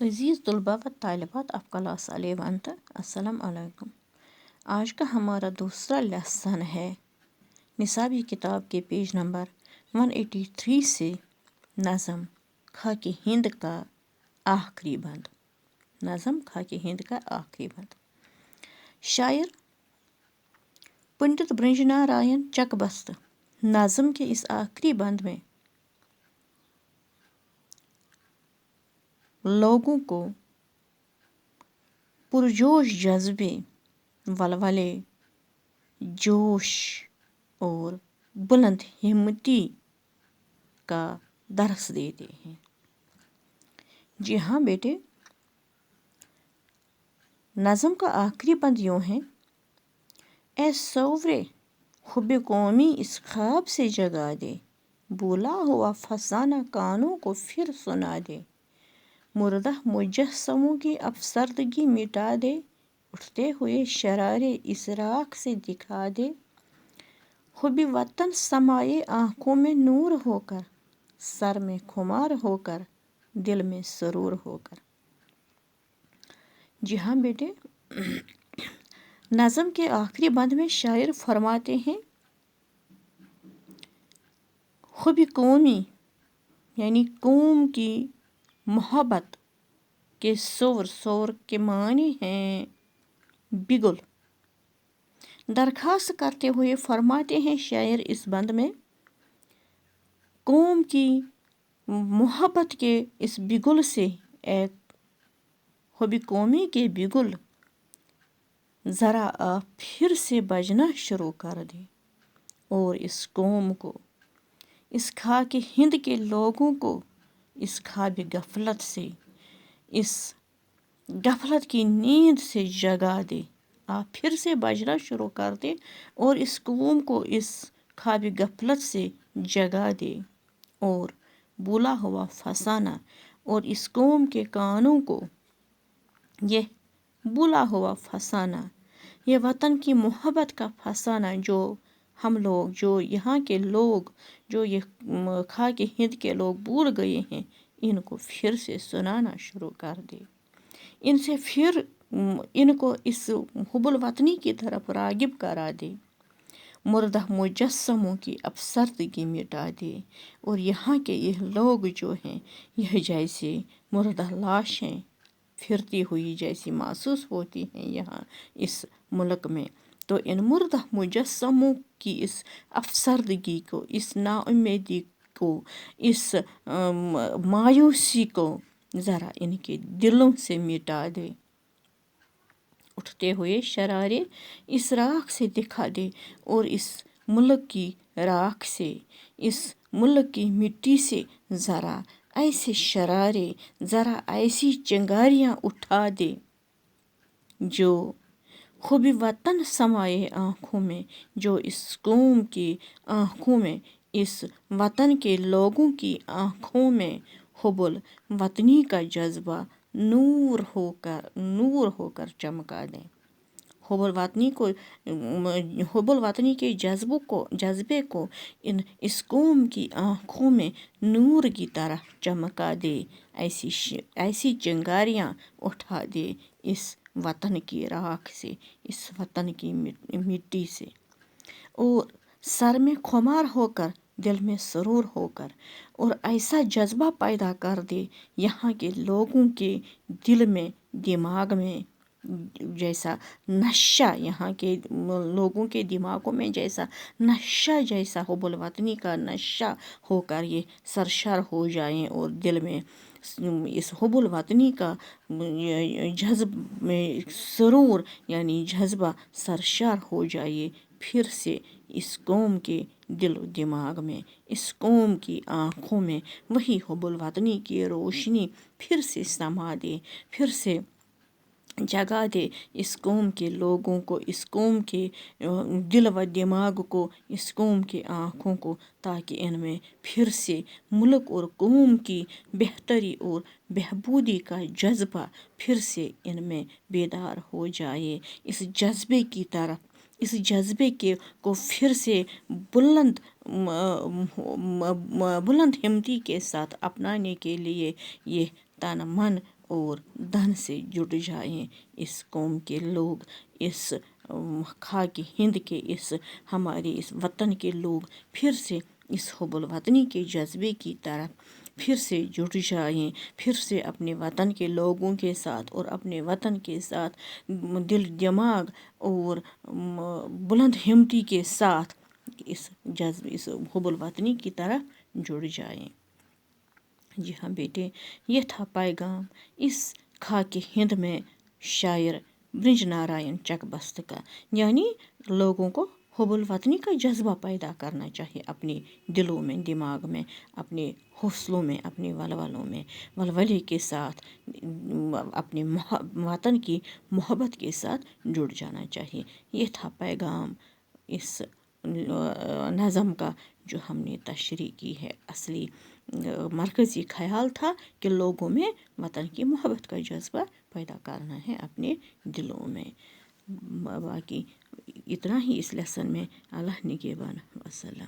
عزیز طلباء و طالبات آف کلاس 11 السلام علیکم۔ آج کا ہمارا دوسرا لیسن ہے نصابی کتاب کے پیج نمبر 183 سے نظم خاک ہند کا آخری بند۔ نظم خاک ہند کا آخری بند۔ شاعر پنڈت برنج نارائن چک بست نظم کے اس آخری بند میں لوگوں کو پرجوش جذبے، ولولے، جوش اور بلند ہمتی کا درس دیتے ہیں۔ جی ہاں بیٹے، نظم کا آخری بند یوں ہے: اے سورے حب قومی اس خواب سے جگا دے، بھولا ہوا فسانہ کانوں کو پھر سنا دے، مردہ مجسموں کی افسردگی مٹا دے، اٹھتے ہوئے شرارے اس راکھ سے دکھا دے، حب وطن سمائے آنکھوں میں نور ہو کر، سر میں خمار ہو کر، دل میں سرور ہو کر۔ جی ہاں بیٹے، نظم کے آخری بند میں شاعر فرماتے ہیں حب قومی یعنی قوم کی محبت کے سور کے معنی ہیں بگل۔ درخواست کرتے ہوئے فرماتے ہیں شاعر اس بند میں، قوم کی محبت کے اس بگل سے، اے حب قومی کے بگل، ذرا آپ پھر سے بجنا شروع کر دیں اور اس قوم کو، اس خاک ہند کے لوگوں کو اس خواب غفلت سے، اس غفلت کی نیند سے جگا دے۔ آپ پھر سے بجنا شروع کر دے اور اس قوم کو اس خواب غفلت سے جگا دے، اور بھولا ہوا فسانہ اور اس قوم کے کانوں کو، یہ بھولا ہوا فسانہ، یہ وطن کی محبت کا فسانہ جو ہم لوگ، جو یہاں کے لوگ، جو یہ خاک ہند کے لوگ بھول گئے ہیں، ان کو پھر سے سنانا شروع کر دے، ان سے پھر ان کو اس حب الوطنی کی طرف راغب کرا دے، مردہ مجسموں کی افسردگی مٹا دے، اور یہاں کے یہ لوگ جو ہیں، یہ جیسے مردہ لاشیں پھرتی ہوئی جیسی محسوس ہوتی ہیں یہاں اس ملک میں، تو ان مردہ مجسموں کی اس افسردگی کو، اس نا امیدی کو، اس مایوسی کو ذرا ان کے دلوں سے مٹا دے، اٹھتے ہوئے شرارے اس راکھ سے دکھا دے، اور اس ملک کی راکھ سے، اس ملک کی مٹی سے ذرا ایسے شرارے، ذرا ایسی چنگاریاں اٹھا دے جو حب وطن سمائے آنکھوں میں، جو اس قوم کی آنکھوں میں، اس وطن کے لوگوں کی آنکھوں میں حب الوطنی کا جذبہ نور ہو کر چمکا دیں۔ حب الوطنی کے جذبے کو اس قوم کی آنکھوں میں نور کی طرح چمکا دے، ایسی چنگاریاں اٹھا دے اس وطن کی راکھ سے، اس وطن کی مٹی سے، اور سر میں خمار ہو کر، دل میں سرور ہو کر، اور ایسا جذبہ پیدا کر دے یہاں کے لوگوں کے دل میں، دماغ میں، جیسا نشہ، یہاں کے لوگوں کے دماغوں میں جیسا نشہ، جیسا حب الوطنی کا نشہ ہو کر یہ سرشار ہو جائیں، اور دل میں اس حب الوطنی کا سرور یعنی جذبہ سرشار ہو جائے، پھر سے اس قوم کے دل و دماغ میں، اس قوم کی آنکھوں میں وہی حب الوطنی کی روشنی پھر سے سما دے، پھر سے جگا دے اس قوم کے لوگوں کو، اس قوم کے دل و دماغ کو، اس قوم کے آنکھوں کو، تاکہ ان میں پھر سے ملک اور قوم کی بہتری اور بہبودی کا جذبہ پھر سے ان میں بیدار ہو جائے، اس جذبے کی طرف، اس جذبے کو پھر سے بلند ہمتی کے ساتھ اپنانے کے لیے یہ تن من اور دھن سے جڑ جائیں. اس قوم کے لوگ، اس خاک ہند کے ہمارے اس وطن کے لوگ پھر سے اس حب الوطنی کے جذبے کی طرف پھر سے جڑ جائیں، پھر سے اپنے وطن کے لوگوں کے ساتھ اور اپنے وطن کے ساتھ دل دماغ اور بلند ہمتی کے ساتھ اس حب الوطنی کی طرف جڑ جائیں. جی ہاں بیٹے، یہ تھا پیغام اس خاک ہند میں شاعر برج نارائن چک بست کا. یعنی لوگوں کو حب الوطنی کا جذبہ پیدا کرنا چاہیے اپنے دلوں میں، دماغ میں، اپنے حوصلوں میں، اپنے ولولوں میں، ولولے کے ساتھ اپنے وطن کی محبت کے ساتھ جڑ جانا چاہیے. یہ تھا پیغام اس نظم کا جو ہم نے تشریح کی ہے. اصلی مرکزی خیال تھا کہ لوگوں میں وطن کی محبت کا جذبہ پیدا کرنا ہے اپنے دلوں میں. باقی اتنا ہی اس لیسن میں. اللہ نگہبان. وسلام.